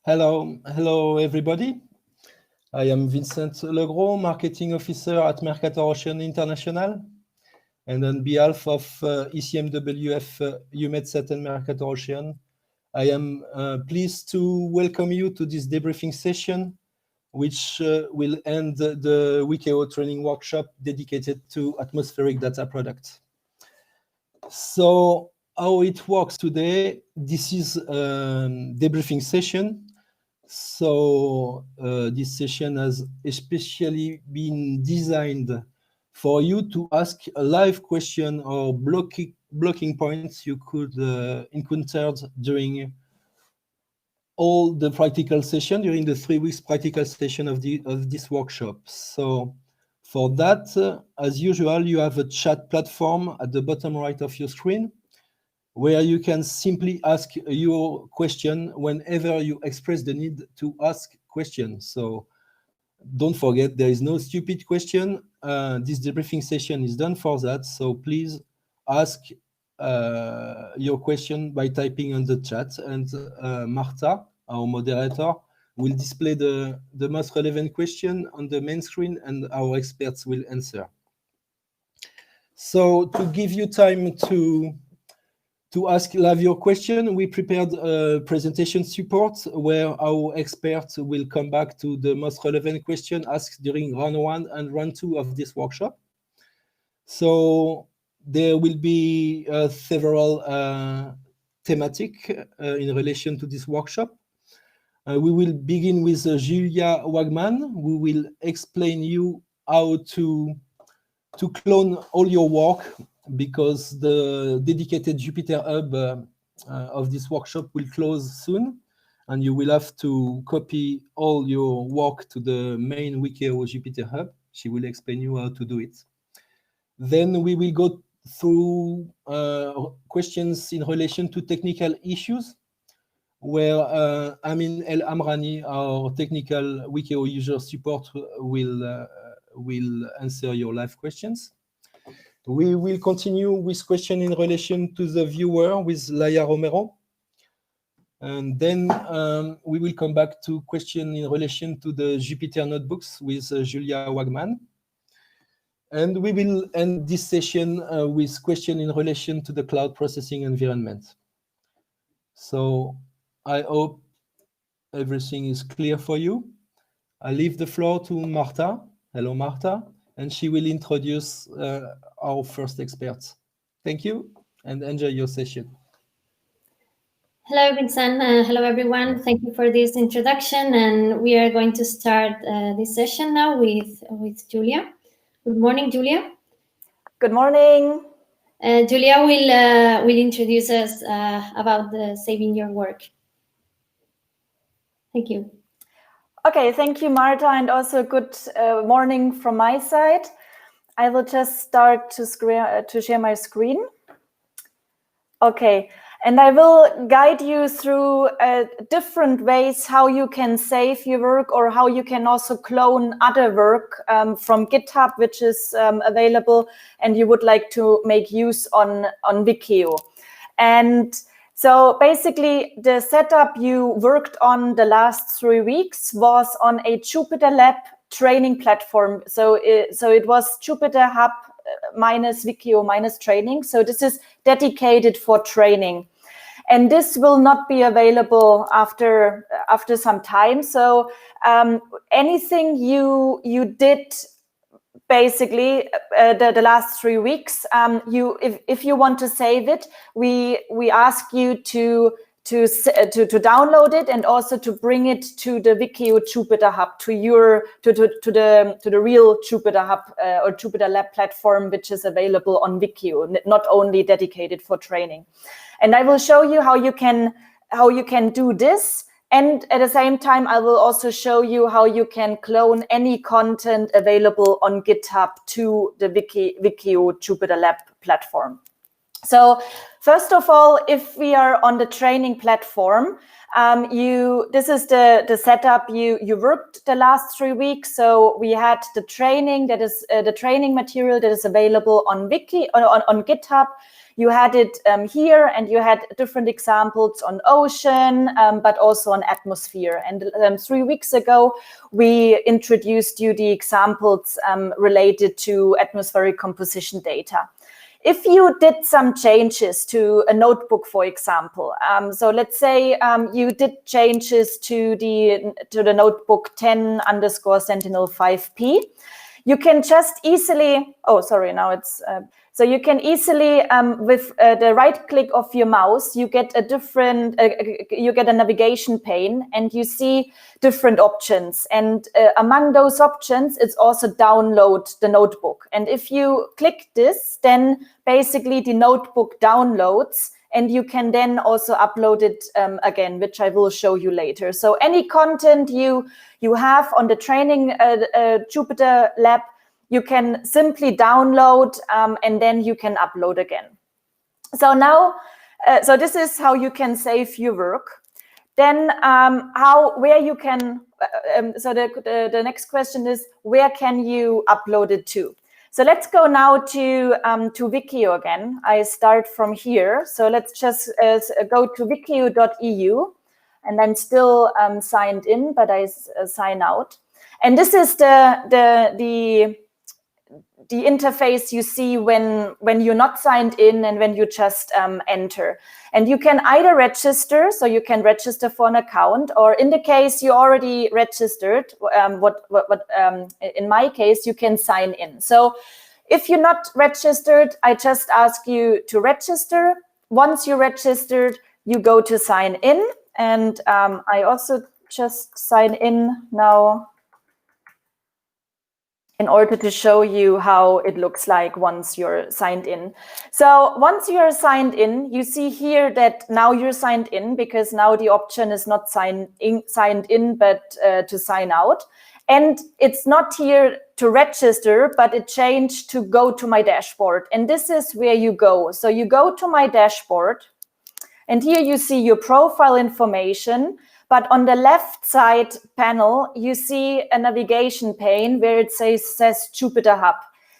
Hello everybody. I am Vincent Legros, Marketing Officer at Mercator Ocean International. And on behalf of ECMWF, UMedSat and Mercator Ocean, I am pleased to welcome you to this debriefing session, which will end the WEkEO Training workshop dedicated to atmospheric data products. So how it works today, this is a debriefing session. So this session has especially been designed for you to ask a live question or blocking points you could encounter during all the practical session, during the 3 weeks practical session of this workshop. So for that, as usual, you have a chat platform at the bottom right of your screen, where you can simply ask your question whenever you express the need to ask questions. So don't forget, there is no stupid question. This debriefing session is done for that. So please ask your question by typing on the chat, and Marta, our moderator, will display the most relevant question on the main screen, and our experts will answer. So to give you time to ask live your question, we prepared a presentation support where our experts will come back to the most relevant question asked during round 1 and round 2 of this workshop. So there will be several thematic in relation to this workshop. We will begin with Julia Wagman, who will explain you how to clone all your work, because the dedicated Jupyter hub of this workshop will close soon, and you will have to copy all your work to the main WEkEO Jupyter hub. She will explain you how to do it. Then we will go through questions in relation to technical issues, where Amin El Amrani, our technical WEkEO user support, will answer your live questions. We will continue with question in relation to the viewer with Laia Romero. And then we will come back to question in relation to the Jupyter notebooks with Julia Wagman. And we will end this session with question in relation to the cloud processing environment. So I hope everything is clear for you. I leave the floor to Marta. Hello, Marta. And she will introduce our first experts. Thank you, and enjoy your session. Hello, Vincent. Hello, everyone. Thank you for this introduction. And we are going to start this session now with Julia. Good morning, Julia. Good morning. Julia will introduce us about saving your work. Thank you. Okay, thank you, Marta, and also good morning from my side. I will just start to share my screen. Okay, and I will guide you through different ways how you can save your work, or how you can also clone other work from GitHub, which is available, and you would like to make use on WEkEO. And so basically, the setup you worked on the last 3 weeks was on a Jupyter Lab training platform. So it was Jupyter Hub minus WEkEO minus training. So this is dedicated for training. And this will not be available after some time. So anything you did basically the last 3 weeks, if you want to save it, we ask you to download it, and also to bring it to the WEkEO Jupyter Hub, to the real Jupyter Hub or Jupyter Lab platform, which is available on WEkEO, not only dedicated for training. And I will show you how you can do this. And at the same time, I will also show you how you can clone any content available on GitHub to the WEkEO Jupyter Lab platform. So first of all, if we are on the training platform, this is the setup you worked the last 3 weeks. So we had the training, that is the training material that is available on GitHub. You had it here, and you had different examples on ocean, but also on atmosphere. And 3 weeks ago, we introduced you the examples related to atmospheric composition data. If you did some changes to a notebook, for example, so let's say you did changes to the notebook 10_Sentinel-5P, you can just easily, so you can easily, with the right click of your mouse, you get a different, you get a navigation pane, and you see different options. And among those options, it's also download the notebook. And if you click this, then basically the notebook downloads, and you can then also upload it again, which I will show you later. So any content you have on the training Jupyter lab, you can simply download and then you can upload again. So now, so this is how you can save your work. Then where you can, so the next question is, where can you upload it to? So let's go now to WEkEO again. I start from here. So let's just go to wekeo.eu, and I'm still signed in, but I sign out. And this is the interface you see when you're not signed in and when you just enter. And you can either register, so you can register for an account, or in the case you already registered, in my case, you can sign in. So if you're not registered, I just ask you to register. Once you're registered, you go to sign in. And I also just sign in now, in order to show you how it looks like once you're signed in. So once you're signed in, you see here that now you're signed in, because now the option is not signed in, but to sign out. And it's not here to register, but it changed to go to my dashboard. And this is where you go. So you go to my dashboard, and here you see your profile information. But on the left side panel, you see a navigation pane where it says Jupyter Hub.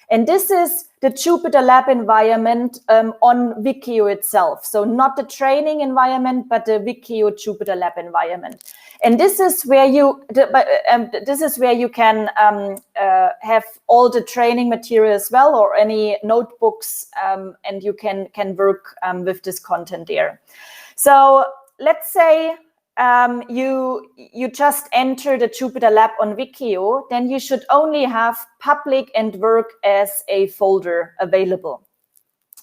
And this is the Jupyter Lab environment on WEkEO itself. So not the training environment, but the WEkEO Jupyter Lab environment. And this is where you can have all the training material as well, or any notebooks, and you can work with this content there. So let's say you just enter the Jupyter Lab on WEkEO, then you should only have public and work as a folder available.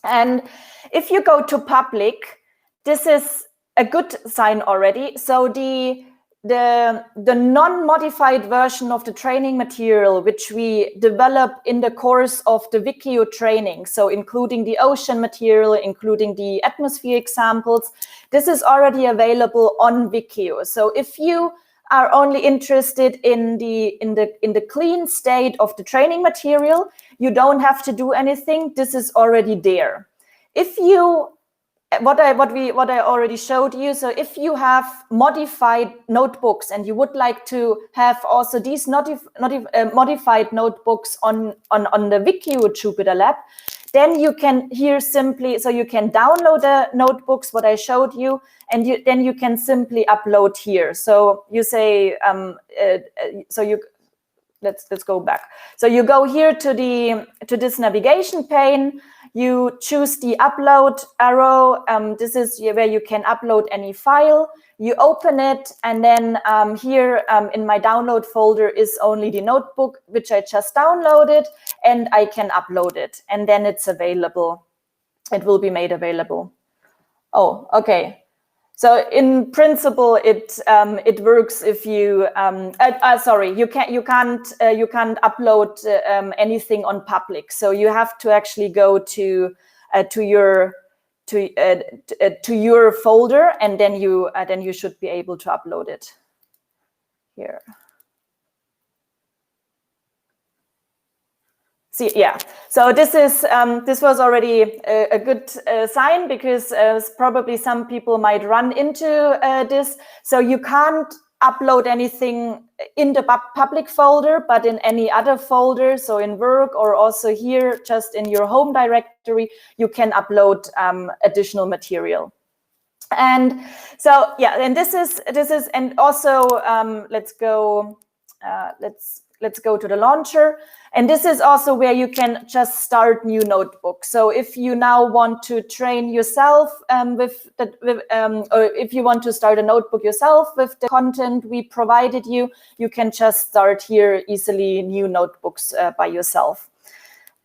And if you go to public, this is a good sign already. So the non-modified version of the training material, which we develop in the course of the WEkEO training, so including the ocean material, including the atmosphere examples, this is already available on WEkEO. So if you are only interested in the clean state of the training material, you don't have to do anything. This is already there. If you what I already showed you. So if you have modified notebooks and you would like to have also these modified notebooks on the WEkEO Jupyter Lab, then you can here simply, so you can download the notebooks, what I showed you, and then you can simply upload here. So you say, let's go back. So you go here to this navigation pane. You choose the upload arrow. This is where you can upload any file. You open it, and then here in my download folder is only the notebook, which I just downloaded, and I can upload it, and then it's available. It will be made available. Oh, okay. So in principle, it works if you sorry, you can't upload anything on public. So you have to actually go to your folder, and then you should be able to upload it here. See, yeah. So this was already a good sign, because probably some people might run into this. So you can't upload anything in the public folder, but in any other folder, so in work or also here, just in your home directory, you can upload additional material. And so, yeah, and this is, and also let's go to the launcher. And this is also where you can just start new notebooks. So if you now want to train yourself or if you want to start a notebook yourself with the content we provided you, you can just start here easily new notebooks by yourself.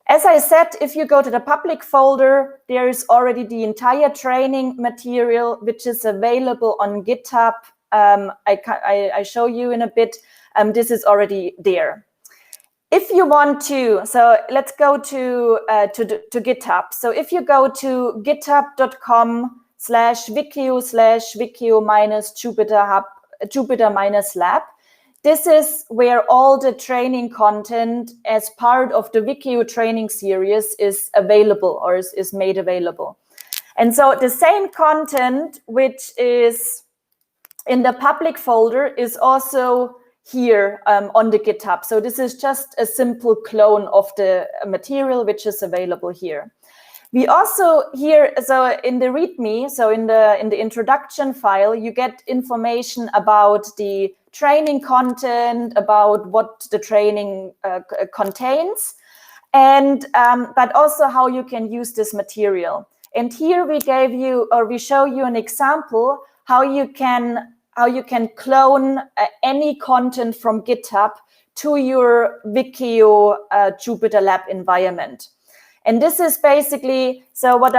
As I said, if you go to the public folder, there is already the entire training material, which is available on GitHub. I show you in a bit. This is already there. If you want to, so let's go to GitHub. So if you go to github.com/wikio/wikio-jupyter-lab, this is where all the training content as part of the WEkEO training series is available or is made available. And so the same content which is in the public folder is also here on the GitHub. So this is just a simple clone of the material which is available here. We also here, so in the README, so in the introduction file, you get information about the training content, about what the training contains, and but also how you can use this material. And here we gave you, or we show you an example how you can clone any content from GitHub to your WEkEO Jupyter Lab environment. And this is basically, so what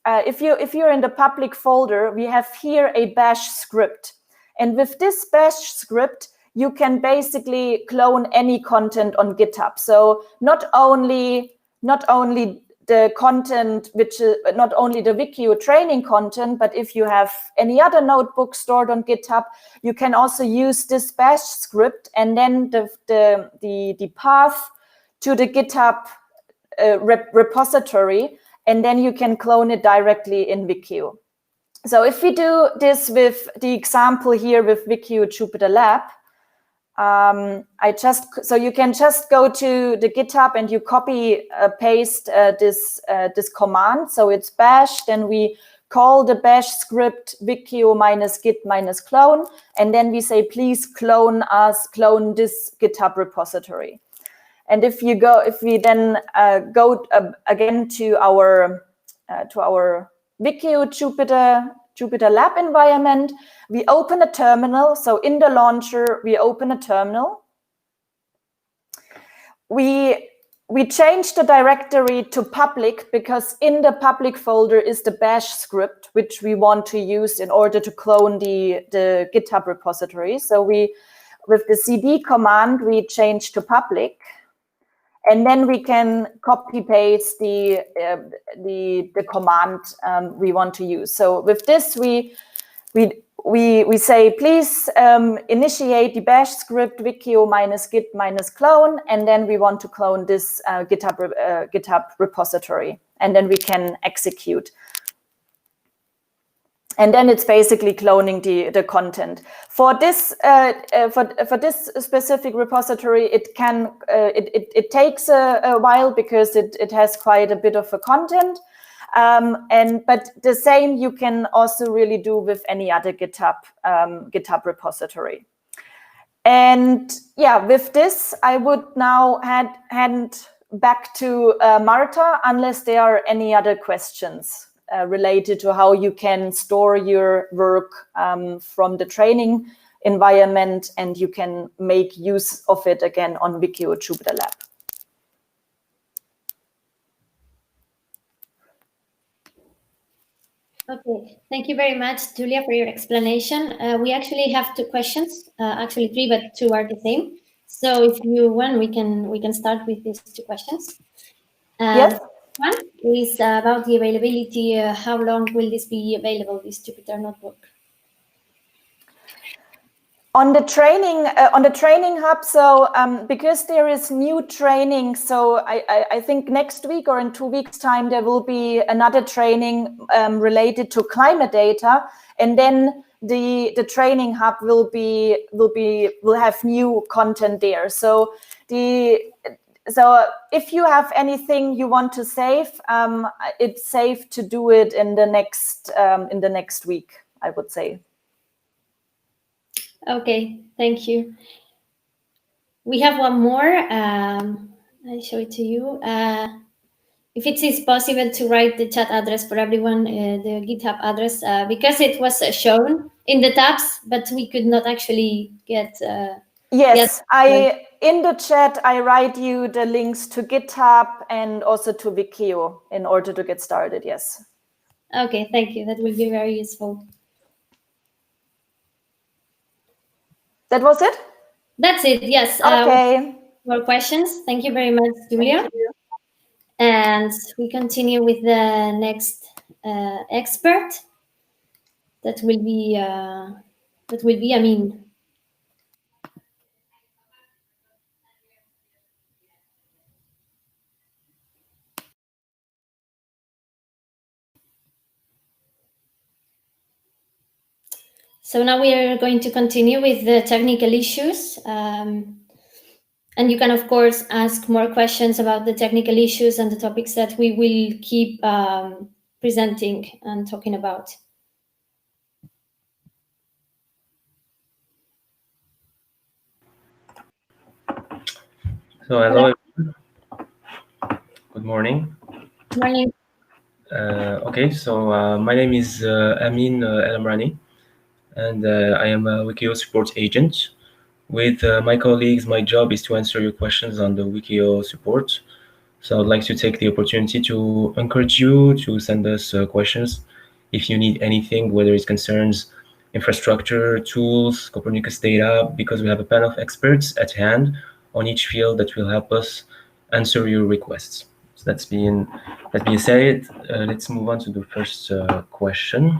if you're in the public folder, we have here a bash script. And with this bash script, you can basically clone any content on GitHub. So not only the content, which is not only the WEkEO training content, but if you have any other notebook stored on GitHub, you can also use this bash script and then the path to the GitHub repository, and then you can clone it directly in WEkEO. So if we do this with the example here with WEkEO Jupyter Lab, so you can just go to the GitHub and you copy paste this command. So it's bash, then we call the bash script wikeo-git-clone, and then we say, please clone this GitHub repository. And if we then go again to our WEkEO Jupyter Lab environment, we open a terminal. So in the launcher, we open a terminal. We change the directory to public because in the public folder is the bash script, which we want to use in order to clone the GitHub repository. So with the cd command, we change to public. And then we can copy paste the command we want to use. So with this, we say, please initiate the bash script wikeo-git-clone, and then we want to clone this GitHub repository, and then we can execute. And then it's basically cloning the content. For this for this specific repository, it takes a while because it has quite a bit of a content. But the same you can also really do with any other GitHub repository. And yeah, with this, I would now hand back to Marta, unless there are any other questions related to how you can store your work from the training environment, and you can make use of it again on WEkEO Jupyter Lab. Okay, thank you very much, Julia, for your explanation. We actually have two questions, actually three, but two are the same. So if you want, we can start with these two questions. Yes. One is about the availability. How long will this be available, this Jupyter notebook? On the training hub, so because there is new training, so I think next week or in 2 weeks' time there will be another training related to climate data, and then the training hub will have new content there. So if you have anything you want to save, it's safe to do it in the next week, I would say. Okay, thank you. We have one more. I'll show it to you. If it is possible to write the chat address for everyone, the GitHub address, because it was shown in the tabs, but we could not actually get. Yes, in the chat I write you the links to GitHub and also to WEkEO in order to get started. Yes. Okay, thank you. That will be very useful. That was it? That's it. Yes. Okay. More questions? Thank you very much, Julia. And we continue with the next expert. That will be Amin. So now we are going to continue with the technical issues. And you can, of course, ask more questions about the technical issues and the topics that we will keep presenting and talking about. So hello, everyone. Good morning. Good morning. Okay, so my name is Amin El Amrani, and I am a WEkEO support agent. With my colleagues, my job is to answer your questions on the WEkEO support. So I'd like to take the opportunity to encourage you to send us questions if you need anything, whether it concerns infrastructure, tools, Copernicus data, because we have a panel of experts at hand on each field that will help us answer your requests. So that being said, let's move on to the first question.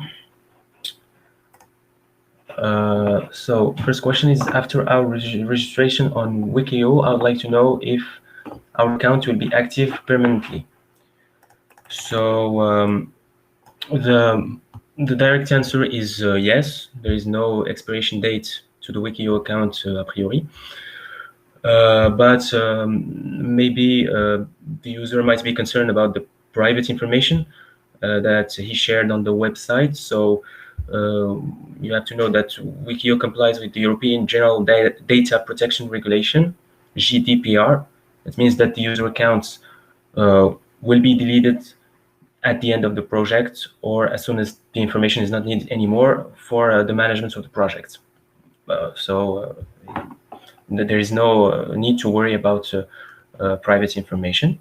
So first question is, after our registration on WEkEO, I would like to know if our account will be active permanently. So the direct answer is yes. There is no expiration date to the WEkEO account a priori. But maybe the user might be concerned about the private information that he shared on the website. So you have to know that WEkEO complies with the European General Data Protection Regulation, GDPR. It means that the user accounts will be deleted at the end of the project or as soon as the information is not needed anymore for the management of the project. There is no need to worry about private information.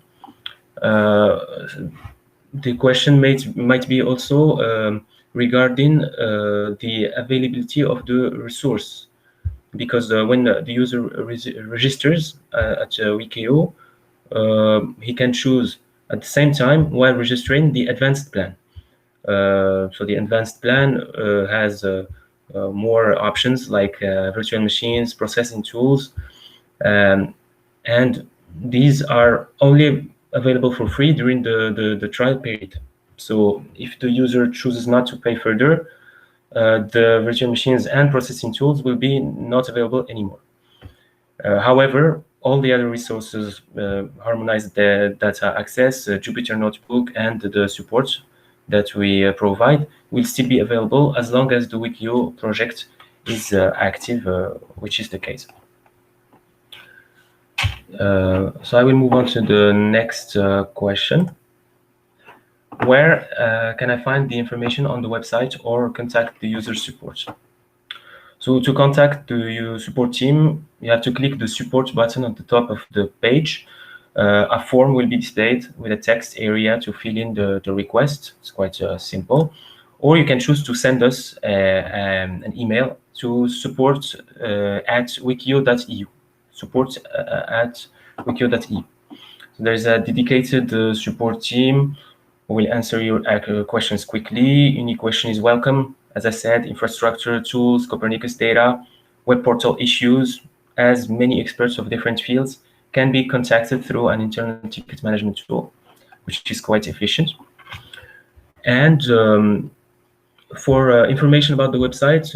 The question might be also regarding the availability of the resource, because when the user registers at WEkEO, he can choose at the same time while registering the advanced plan. So the advanced plan has more options like virtual machines, processing tools, and these are only available for free during the trial period. So if the user chooses not to pay further, the virtual machines and processing tools will be not available anymore. However, all the other resources, harmonized data access, Jupyter Notebook, and the support that we provide will still be available as long as the WEkEO project is active, which is the case. So I will move on to the next question. Where can I find the information on the website or contact the user support? So to contact the support team, you have to click the support button at the top of the page. A form will be displayed with a text area to fill in the request. It's quite simple. Or you can choose to send us an email to support@wekeo.eu. Support@wekeo.eu. So there's a dedicated support team who will answer your questions quickly. Any question is welcome. As I said, infrastructure, tools, Copernicus data, web portal issues, as many experts of different fields can be contacted through an internal ticket management tool, which is quite efficient. And For information about the website,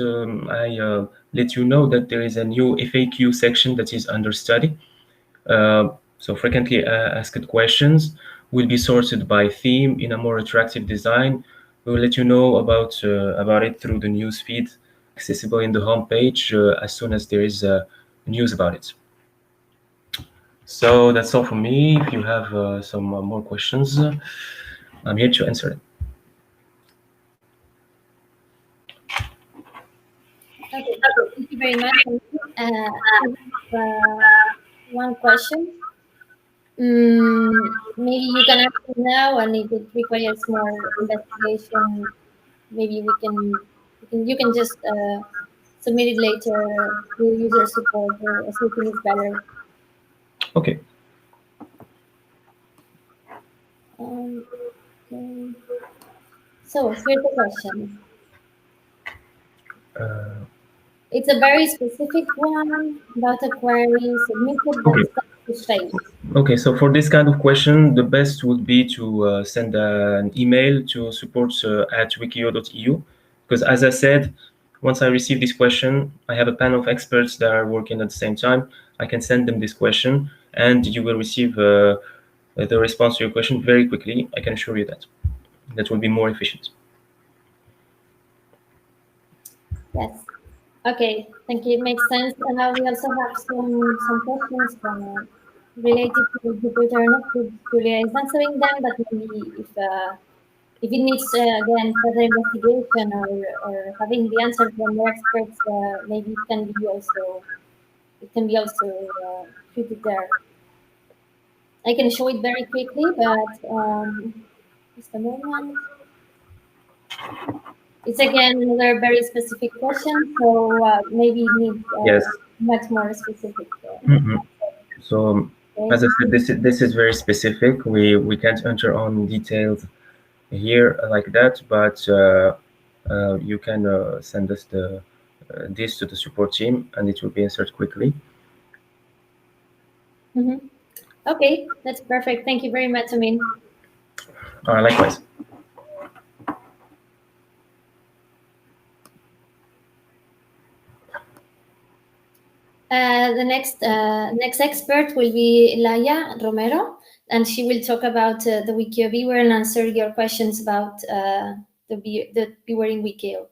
I let you know that there is a new FAQ section that is under study. So frequently asked questions will be sorted by theme in a more attractive design. We will let you know about it through the news feed, accessible in the homepage as soon as there is news about it. So that's all from me. If you have some more questions, I'm here to answer it. Okay, thank you very much. I have one question. Maybe you can answer it now, and if it requires more investigation, maybe you can just submit it later to user support or as you think is better. Okay. Okay. So here's the question. It's a very specific one about a query submitted that starts to fail. Okay, so for this kind of question, the best would be to send an email to support@wekeo.eu, because as I said, once I receive this question, I have a panel of experts that are working at the same time. I can send them this question, and you will receive the response to your question very quickly. I can assure you that. That will be more efficient. Yes. Okay, thank you. It makes sense. And now we also have some questions related to Jupyter. Not to Julia is answering them, but maybe if it needs again further investigation or having the answer from the experts, maybe it can be also treated there. I can show it very quickly, but just a moment. It's again another very specific question, so maybe it needs Yes. much more specific. So Okay. as I said, this is very specific. We can't enter on details here like that, but you can send us this to the support team, and it will be answered quickly. Okay, that's perfect. Thank you very much, Amin. Likewise. The next expert will be Laia Romero, and she will talk about the WEkEO viewer and answer your questions about the viewer in WEkEO.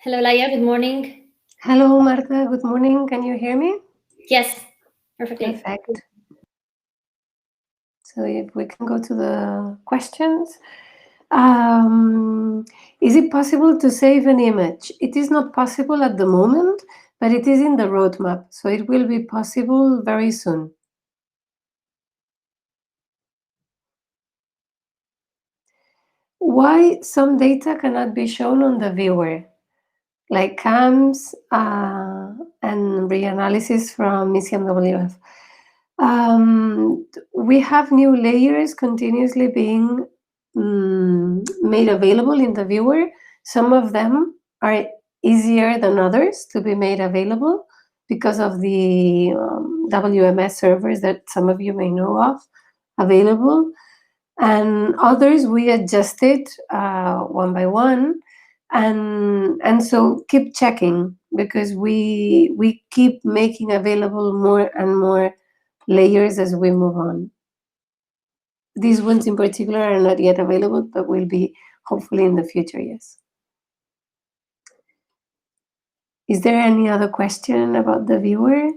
Hello, Laia. Good morning. Hello, Marta. Good morning. Can you hear me? Yes, perfectly. Perfect. So if we can go to the questions. Is it possible to save an image? It is not possible at the moment, but it is in the roadmap. So it will be possible very soon. Why some data cannot be shown on the viewer, like CAMS and reanalysis from ECMWF? We have new layers continuously being made available in the viewer. Some of them are easier than others to be made available because of the WMS servers that some of you may know of available. And others we adjusted one by one. And so keep checking, because we keep making available more and more layers as we move on. These ones in particular are not yet available, but will be hopefully in the future, yes. Is there any other question about the viewer?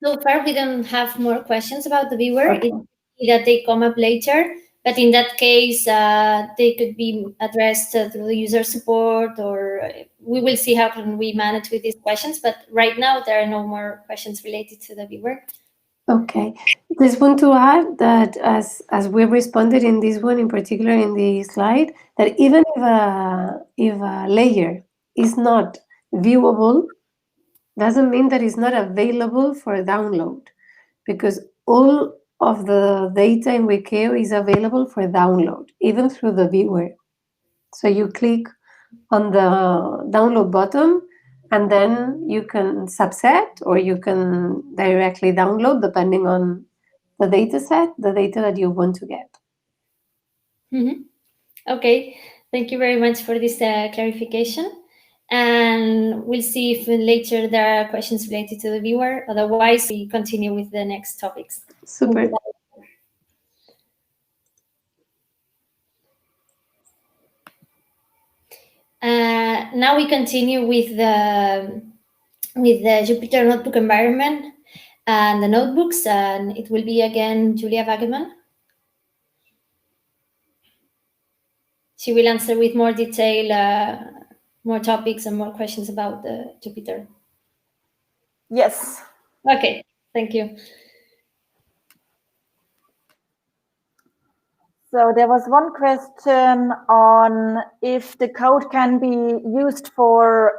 So far, we don't have more questions about the viewer. Okay. It's that they come up later, but in that case, they could be addressed through the user support, or we will see how can we manage with these questions. But right now, there are no more questions related to the viewer. Okay. Just want to add that as we responded in this one, in particular in the slide, that even if a layer is not viewable, doesn't mean that it's not available for download, because all of the data in WEkEO is available for download, even through the viewer. So you click on the download button, and then you can subset, or you can directly download, depending on the data set, the data that you want to get. Okay, thank you very much for this clarification. And we'll see if later there are questions related to the viewer. Otherwise, we continue with the next topics. Super. Now we continue with the Jupyter Notebook environment and the notebooks, and it will be again Julia Waggeman. She will answer with more detail, more topics and more questions about the Jupyter. Yes. Okay, thank you. So there was one question on if the code can be used for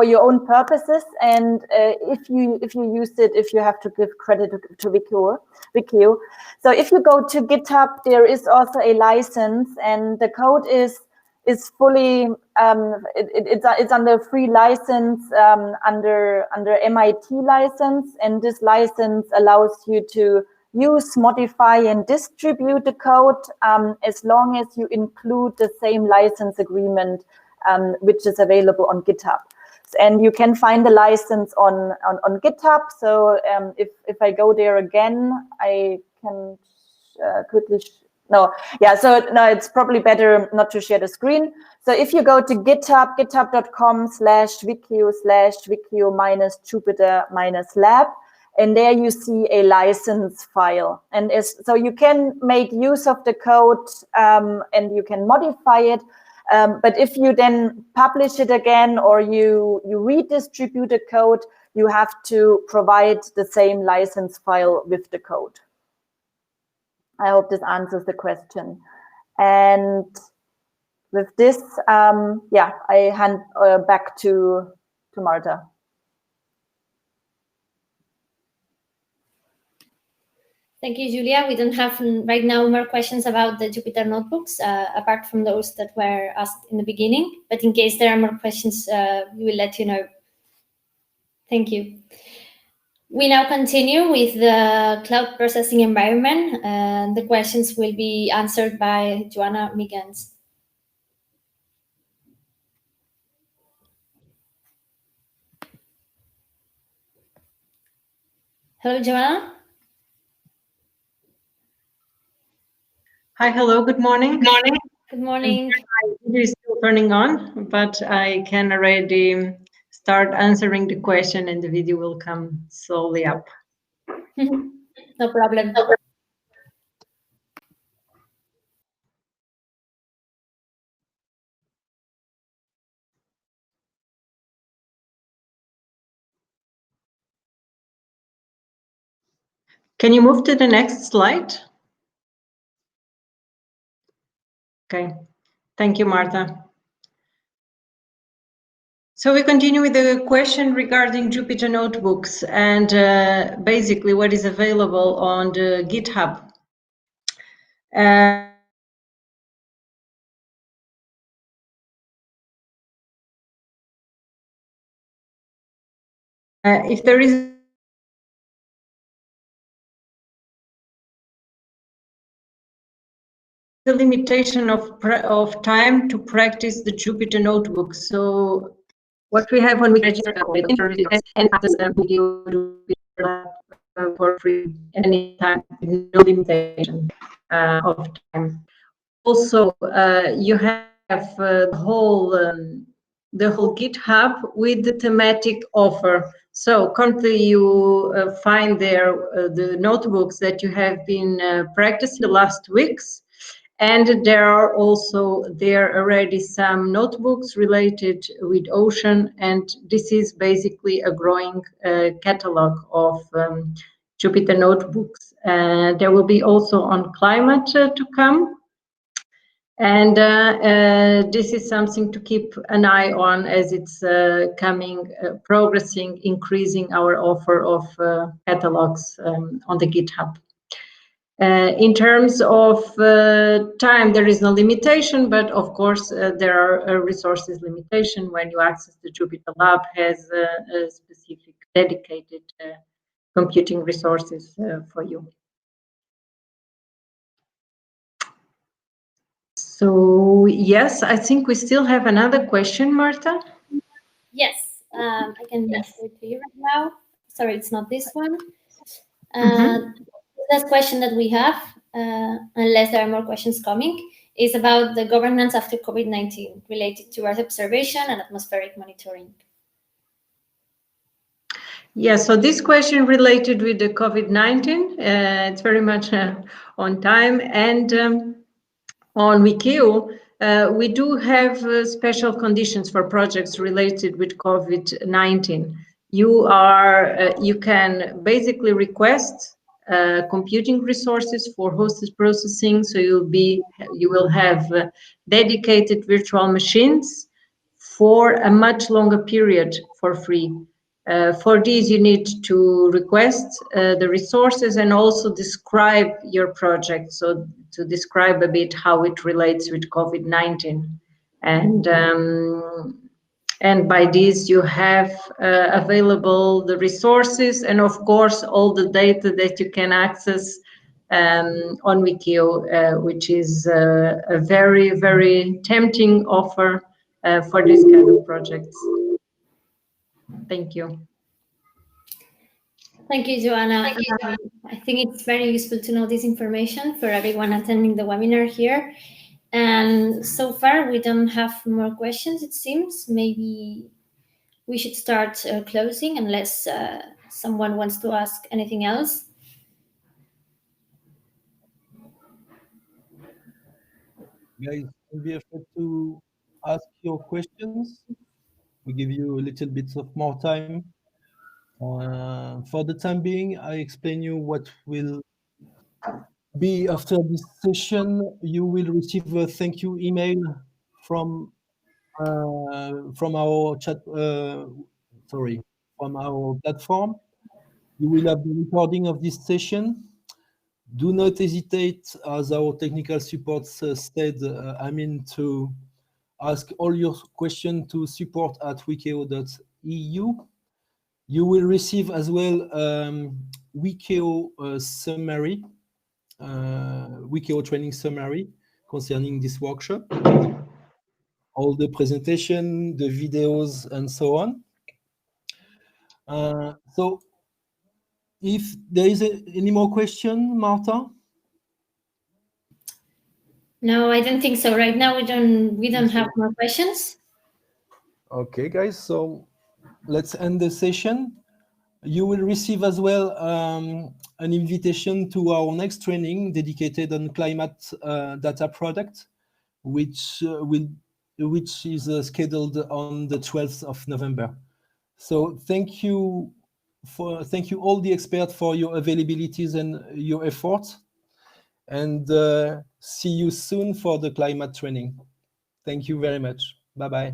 your own purposes, and if you use it, if you have to give credit to WEkEO. So if you go to GitHub, there is also a license, and the code is fully it's under free license under MIT license, and this license allows you to use, modify, and distribute the code as long as you include the same license agreement which is available on GitHub. And you can find the license on GitHub. So if I go there again, I can quickly. So it's probably better not to share the screen. So if you go to GitHub, github.com/wikeo/wikeo-jupyter-lab, and there you see a license file. And so you can make use of the code and you can modify it. But if you then publish it again or you redistribute the code, you have to provide the same license file with the code. I hope this answers the question. And with this, I hand back to Marta. Thank you, Julia. We don't have right now more questions about the Jupyter notebooks, apart from those that were asked in the beginning. But in case there are more questions, we will let you know. Thank you. We now continue with the cloud processing environment. The questions will be answered by Joanna Miggins. Hello, Joanna. Hi, hello, good morning. Good morning. Good morning. It is still turning on, but I can already start answering the question and the video will come slowly up. No problem. Can you move to the next slide? Okay, thank you, Marta. So we continue with the question regarding Jupyter notebooks and basically what is available on the GitHub. If there is a limitation of time to practice the Jupyter notebook. So what we have when we register and access a video for free anytime, no limitation of time. Also, you have the whole GitHub with the thematic offer. So currently you find there the notebooks that you have been practicing the last weeks. And there are also already some notebooks related with ocean, and this is basically a growing catalog of Jupyter notebooks. There will be also on climate to come. And this is something to keep an eye on as it's progressing, increasing our offer of catalogs on the GitHub. In terms of time, there is no limitation, but of course there are resources limitation when you access the Jupyter Lab has a specific dedicated computing resources for you. So yes, I think we still have another question, Marta. Yes, I can show it to you right now. Sorry, it's not this one. The last question that we have, unless there are more questions coming, is about the governance after COVID-19 related to Earth observation and atmospheric monitoring. Yeah, so this question related with the COVID-19, it's very much on time. And on WEkEO, we do have special conditions for projects related with COVID-19. You can basically request computing resources for hosted processing, so you will have dedicated virtual machines for a much longer period for free. For this, you need to request the resources and also describe your project. So to describe a bit how it relates with COVID-19. And by this, you have available the resources and, of course, all the data that you can access on WEkEO, which is a very, very tempting offer for this kind of projects. Thank you. Thank you, Joanna. I think it's very useful to know this information for everyone attending the webinar here. And so far, we don't have more questions, it seems. Maybe we should start closing unless someone wants to ask anything else. Guys, don't be afraid to ask your questions. We give you a little bit of more time. For the time being, I explain you what will be after this session. You will receive a thank you email from our chat. From our platform. You will have the recording of this session. Do not hesitate, as our technical support said, to ask all your questions to support@wekeo.eu. You will receive as well WEkEO summary, WEkEO training summary concerning this workshop, all the presentation, the videos, and so on. So if there is any more question, Marta? No, I don't think so. Right now, we don't have more questions. Okay, guys. So let's end the session. You will receive as well an invitation to our next training dedicated on climate data product, which is scheduled on the 12th of November. So thank you all the experts for your availabilities and your efforts, and see you soon for the climate training. Thank you very much. Bye-bye.